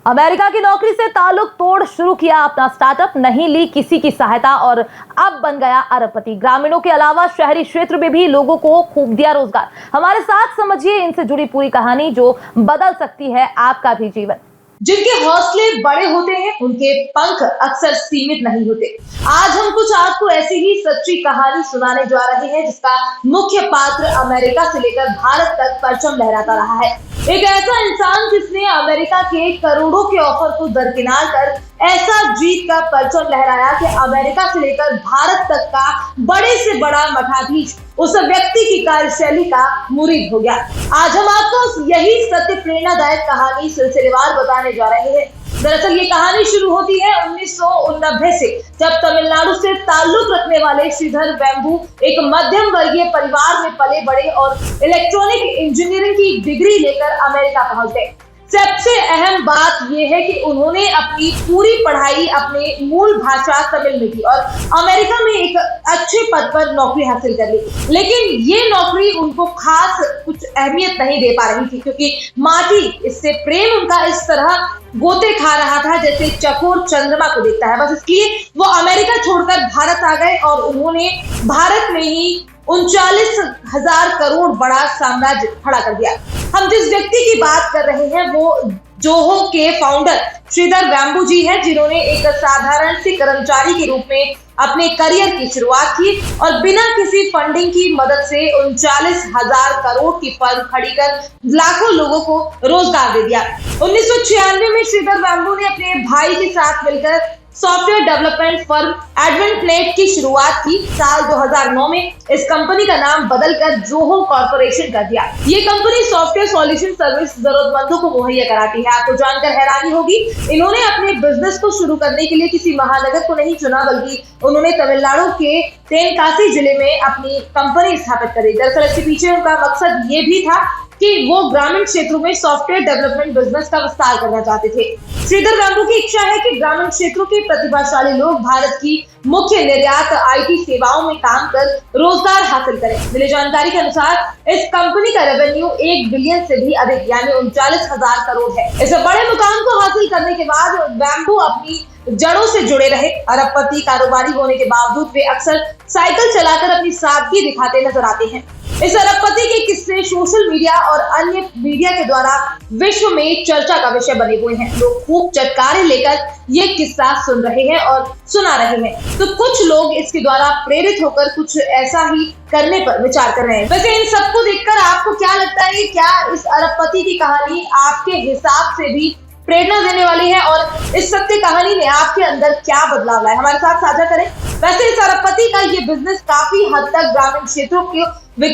America की नौकरी से ताल्लुक तोड़ शुरू किया अपना स्टार्टअप, नहीं ली किसी की सहायता और अब बन गया अरबपति। ग्रामीणों के अलावा शहरी क्षेत्र में भी लोगों को खूब दिया रोजगार। हमारे साथ समझिए इनसे जुड़ी पूरी कहानी जो बदल सकती है आपका भी जीवन। जिनके हौसले बड़े होते हैं उनके पंख अक्सर सीमित नहीं होते। आज हम कुछ आपको ऐसी ही सच्ची कहानी सुनाने जा रहे हैं जिसका मुख्य पात्र अमेरिका से लेकर भारत तक परचम लहराता रहा है। एक ऐसा इंसान जिसने अमेरिका के करोड़ों के ऑफर को दरकिनार कर ऐसा जीत का परचम लहराया कि अमेरिका से लेकर भारत तक का बड़े से बड़ा मठाधीश उस व्यक्ति की कार्यशैली का मुरीद हो गया। आज हम आपको यही सत्य प्रेरणादायक कहानी सिलसिलेवार बताने जा रहे हैं। दरअसल ये कहानी शुरू होती है 1989 से, जब तमिलनाडु से ताल्लुक रखने वाले श्रीधर वेम्बू एक मध्यम वर्गीय परिवार में पले बड़े और इलेक्ट्रॉनिक इंजीनियरिंग की डिग्री लेकर अमेरिका पहुंच गए। सबसे अहम बात यह है कि उन्होंने अपनी पूरी पढ़ाई अपने मूल भाषा तमिल में की और अमेरिका में एक अच्छे पद पर नौकरी हासिल कर ली। लेकिन ये नौकरी उनको खास कुछ अहमियत नहीं दे पा रही थी, क्योंकि माटी इससे प्रेम उनका इस तरह गोते खा रहा था जैसे चकोर चंद्रमा को देखता है। बस इसलिए वो अमेरिका छोड़कर भारत आ गए और उन्होंने भारत में ही 39,000 करोड़ बड़ा साम्राज्य खड़ा कर दिया। हम जिस व्यक्ति की बात कर रहे हैं वो जोहो के फाउंडर श्रीधर वेम्बू जी हैं, जिन्होंने एक साधारण से कर्मचारी के रूप में अपने करियर की शुरुआत की और बिना किसी फंडिंग की मदद से 39,000 करोड़ की फर्म खड़ी कर लाखों लोगों को रोजगार दे दिया। 1996 में श्रीधर वेम्बू ने अपने भाई के साथ मिलकर सॉफ्टवेयर डेवलपमेंट फर्म एडवेंटनेट की शुरुआत की। साल 2009 में इस कंपनी का नाम बदलकर जोहो कॉर्पोरेशन कर दिया। ये कंपनी सॉफ्टवेयर सॉल्यूशन सर्विस जरूरतमंदों को मुहैया कराती है। आपको जानकर हैरानी होगी, इन्होंने अपने बिजनेस को शुरू करने के लिए किसी महानगर को नहीं चुना, बल्कि उन्होंने तमिलनाडु के तेनकासी जिले में अपनी कंपनी स्थापित करी। दरअसल इसके पीछे उनका मकसद ये भी था कि वो ग्रामीण क्षेत्रों में सॉफ्टवेयर डेवलपमेंट बिजनेस का विस्तार करना चाहते थे। श्रीधर वेम्बू की इच्छा है कि ग्रामीण क्षेत्रों के प्रतिभाशाली लोग भारत की मुख्य निर्यात आईटी सेवाओं में काम कर रोजगार हासिल करें। मिली जानकारी के अनुसार इस कंपनी का रेवेन्यू 1 बिलियन से भी अधिक यानी 39,000 करोड़ है। इस बड़े मुकाम को हासिल करने के बाद वेम्बू अपनी जड़ों से जुड़े रहे। अरबपति कारोबारी होने के बावजूद वे अक्सर साइकिल चलाकर अपनी सादगी दिखाते नजर आते हैं। इस अरबपति के किस्से सोशल मीडिया और अन्य मीडिया के द्वारा विश्व में चर्चा का विषय बने हुए हैं। लोग खूब चटकारे लेकर ये किस्सा सुन रहे हैं और सुना रहे हैं, तो कुछ लोग इसके द्वारा प्रेरित होकर कुछ ऐसा ही करने पर विचार कर रहे हैं। वैसे इन सबको देखकर आपको क्या लगता है, क्या इस अरबपति की कहानी आपके हिसाब से भी प्रेरणा देने वाली है और इस सत्य कहानी ने आपके अंदर क्या बदलाव लाया? हमारे साथ साझा करें। वैसे इस अरबपति का ये बिजनेस काफी हद तक ग्रामीण क्षेत्रों के विकास